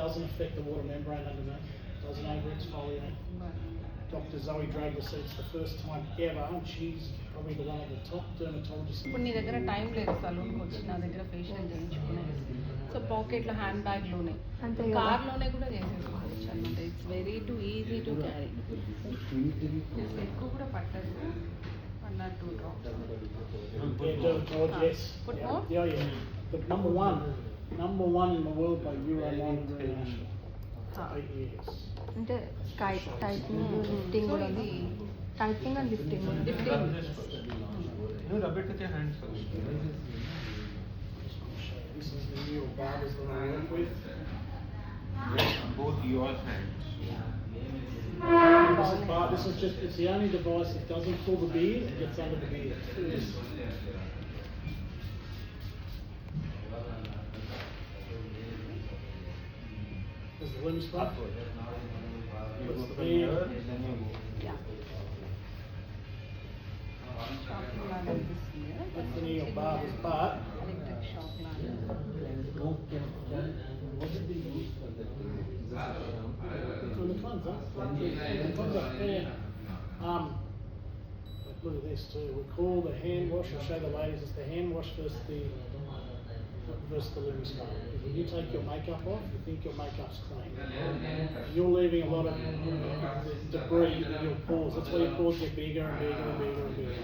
doesn't affect the water membrane underneath, doesn't over-exfoliate. Dr. Zoe Drager said it's the first time ever, and she's probably one of the top dermatologists. ఇప్పుడు నీ దగ్గర time లేదు సలూన్కి వచ్చి నా దగ్గర facial చేయించుకునేది, so పాకెట్లో hand బ్యాగ్లోనే కార్లోనే కూడా చేసేసుకోవచ్చు అనమాట. It's very to easy to carry, ఎక్కువ కూడా పట్టదు. 1 or 2 drops. Yes. Put more? Yeah. But number one in the world by Euromonitor International. 8 years. అంటే టైటింగ్ లిఫ్టింగ్ కూడా ఉంది. Tightening and lifting. You rub it with your hands first. This is the new barbers that I work with. Both your hands. This is just, it's the only device that doesn't pull the beard, it gets under the beard. There's the limb spot. Puts the beard. Yeah. Shocking లాగా అనిపిస్తుంది. That's the new barber's part. Electric shock లాగా. From the cleanser. The cleanser there. Look at this too. We call the hand wash. I'll show the ladies. It's the hand wash versus the limb spot. Because when you take your makeup off, you think your makeup's clean. You're leaving a lot of debris in your pores. That's why your pores get bigger and bigger and bigger and bigger.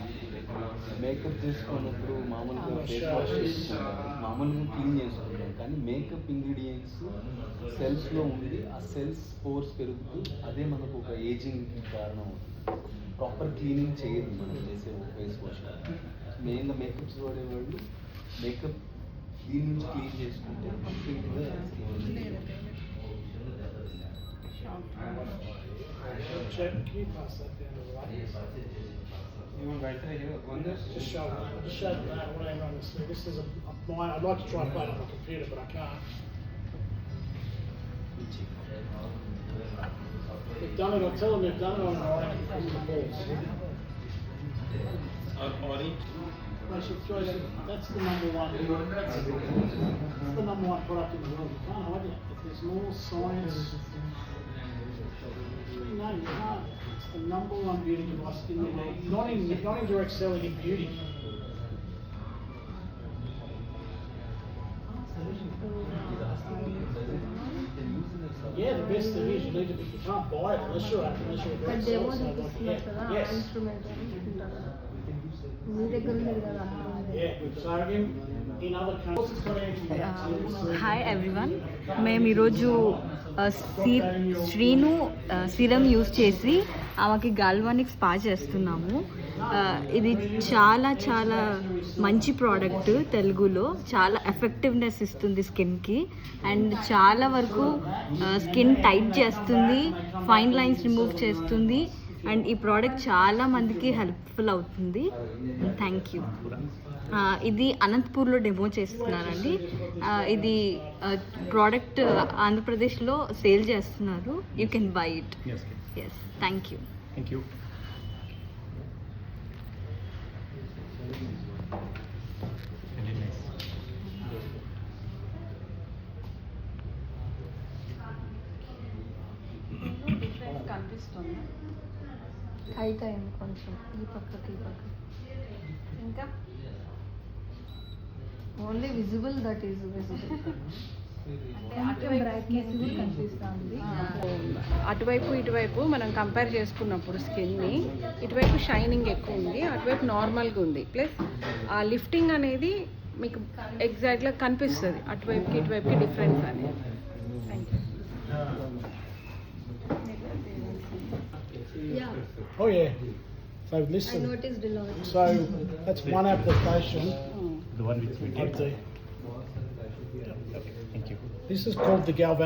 Makeup చేసుకున్నప్పుడు మామూలుగా face wash చేసుకుంటాం, మామూలుగా clean చేసుకుంటాం. కానీ makeup ingredients సెల్స్లో ఉండి ఆ cells pores పెరుగుతూ అదే మనకు ఒక ఏజింగ్కి కారణం అవుతుంది. ప్రాపర్ క్లీనింగ్ చేయదు మనం చేసే ఫేస్ వాష్. మెయిన్గా మేకప్స్ వాడేవాళ్ళు మేకప్ దీని నుంచి క్లీన్ చేసుకుంటే కంప్లీట్గా Check. Can you pass that down to the ladies? You want right there? On this? Just show that. Just show that. Whatever on this. This is mine. I'd like to try and play it on my computer, but I can't. They've done it. I tell them they've done it on orange because of the balls. Orange? They should throw that. That's the number one. That's the number one product in the world. You can't hide it. If there's more science. No, you can't. It's the number one beauty device in the world. Not in direct selling, in beauty. Yeah, the best thing is you need to be, you can't buy it unless you're a direct seller. So like, yes. మీ దగ్గర లేదు కదా. Yeah, so in other countries, it's got antibiotics. Hi everyone, మేము ఈరోజు Srinu serum use చేసి ఆమెకి galvanic spa చేస్తున్నాము. ఇది చాలా చాలా మంచి ప్రోడక్ట్, తెలుగులో చాలా ఎఫెక్టివ్నెస్ ఇస్తుంది స్కిన్కి అండ్ చాలా వరకు స్కిన్ టైట్ చేస్తుంది, ఫైన్ లైన్స్ రిమూవ్ చేస్తుంది అండ్ ఈ ప్రోడక్ట్ చాలా మందికి హెల్ప్ఫుల్ అవుతుంది. Thank you. ఇది అనంతపూర్లో డెమో చేస్తున్నానండి. ఇది ప్రోడక్ట్ ఆంధ్రప్రదేశ్లో సేల్ చేస్తున్నారు. You can buy it. Yes, thank you. Thank you. Very nice. Difference కనిపిస్తుంది. టైట్ అయింది కొంచెం ఈ పక్కకి ఇంకా only visible, that is visible. అటువైపు ఇటువైపు మనం కంపేర్ చేసుకున్నప్పుడు స్కిన్ని ఇటువైపు షైనింగ్ ఎక్కువ ఉంది, అటువైపు నార్మల్గా ఉంది. ప్లస్ ఆ లిఫ్టింగ్ అనేది మీకు ఎగ్జాక్ట్గా కనిపిస్తుంది, అటువైపుకి ఇటువైపుకి డిఫరెన్స్ అనేది. Thank you. Oh yeah. So listen. I noticed a lot. So that's one application. The one which we Of did. the, Okay, thank you. this is called the galvanic.